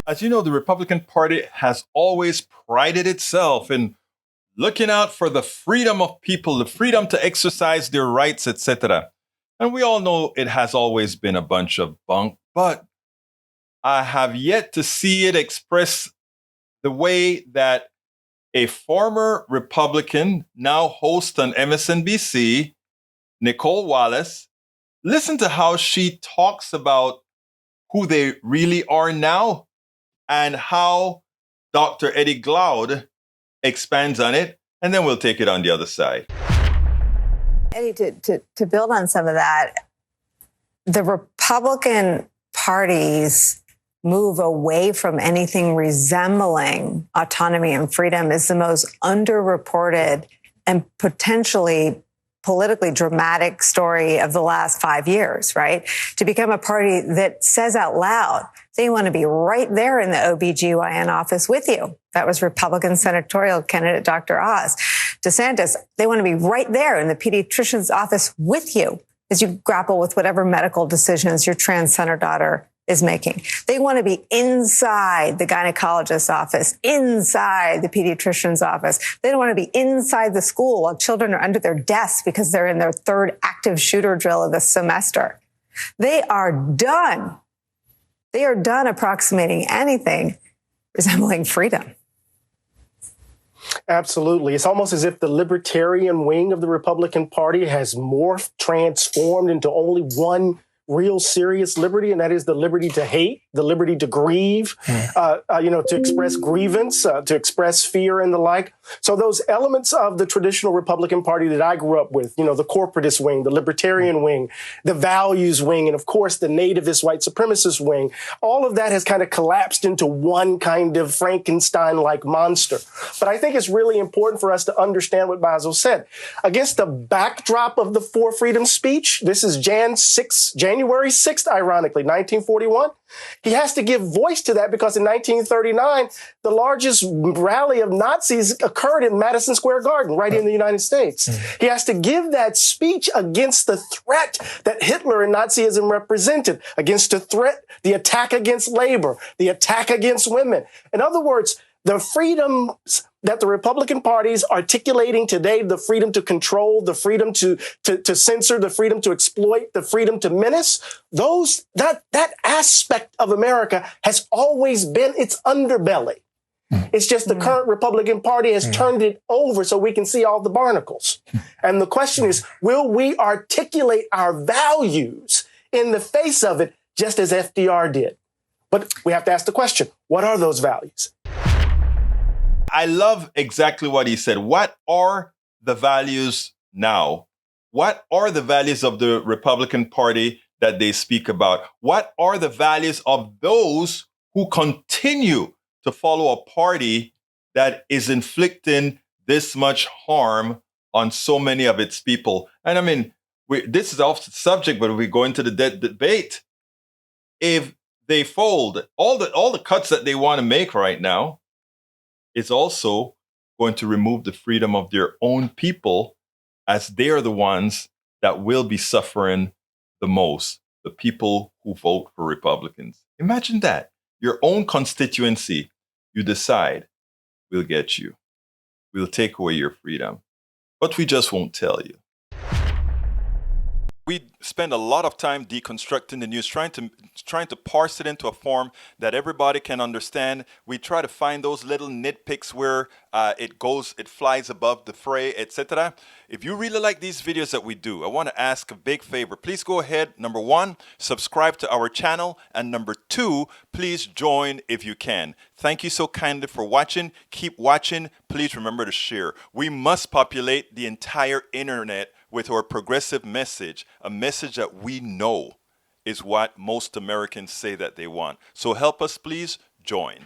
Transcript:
As you know, the Republican Party has always prided itself in looking out for the freedom of people, the freedom to exercise their rights, etc. And we all know it has always been a bunch of bunk, but I have yet to see it expressed the way that a former Republican, now host on MSNBC, Nicolle Wallace, listen to how she talks about who they really are now and how Dr. Eddie Glaude expands on it, and then we'll take it on the other side. Eddie, to build on some of that, the Republican Party's move away from anything resembling autonomy and freedom is the most underreported and potentially politically dramatic story of the last 5 years, right? To become a party that says out loud, they want to be right there in the OBGYN office with you. That was Republican senatorial candidate Dr. Oz. DeSantis, they want to be right there in the pediatrician's office with you as you grapple with whatever medical decisions your trans son or daughter is making. They want to be inside the gynecologist's office, inside the pediatrician's office. They don't want to be inside the school while children are under their desks because they're in their third active shooter drill of the semester. They are done. They are done approximating anything resembling freedom. Absolutely. It's almost as if the libertarian wing of the Republican Party has morphed, transformed into only one real serious liberty, and that is the liberty to hate, the liberty to grieve, to express grievance, to express fear and the like. So those elements of the traditional Republican Party that I grew up with, the corporatist wing, the libertarian wing, the values wing, and of course the nativist white supremacist wing, all of that has kind of collapsed into one kind of Frankenstein-like monster. But I think it's really important for us to understand what Basil said. Against the backdrop of the For Freedom speech, this is January 6th, ironically, 1941. He has to give voice to that because in 1939, the largest rally of Nazis occurred in Madison Square Garden, right in the United States. He has to give that speech against the threat that Hitler and Nazism represented, against the threat, the attack against labor, the attack against women. In other words, the freedoms that the Republican Party is articulating today, the freedom to control, the freedom to censor, the freedom to exploit, the freedom to menace, that aspect of America has always been its underbelly. It's just the current Republican Party has turned it over so we can see all the barnacles. And the question is, will we articulate our values in the face of it, just as FDR did? But we have to ask the question, what are those values? I love exactly what he said. What are the values now? What are the values of the Republican Party that they speak about? What are the values of those who continue to follow a party that is inflicting this much harm on so many of its people? And I mean, this is off the subject, but we go into the debate. If they fold, all the cuts that they want to make right now, is also going to remove the freedom of their own people, as they are the ones that will be suffering the most, the people who vote for Republicans. Imagine that. Your own constituency, you decide, we'll get you. We'll take away your freedom. But we just won't tell you. We spend a lot of time deconstructing the news, trying to parse it into a form that everybody can understand. We try to find those little nitpicks where it flies above the fray, etc. If you really like these videos that we do, I want to ask a big favor. Please go ahead. Number 1, subscribe to our channel. And number 2, please join if you can. Thank you so kindly for watching. Keep watching. Please remember to share. We must populate the entire internet with our progressive message, a message that we know is what most Americans say that they want. So help us, please join.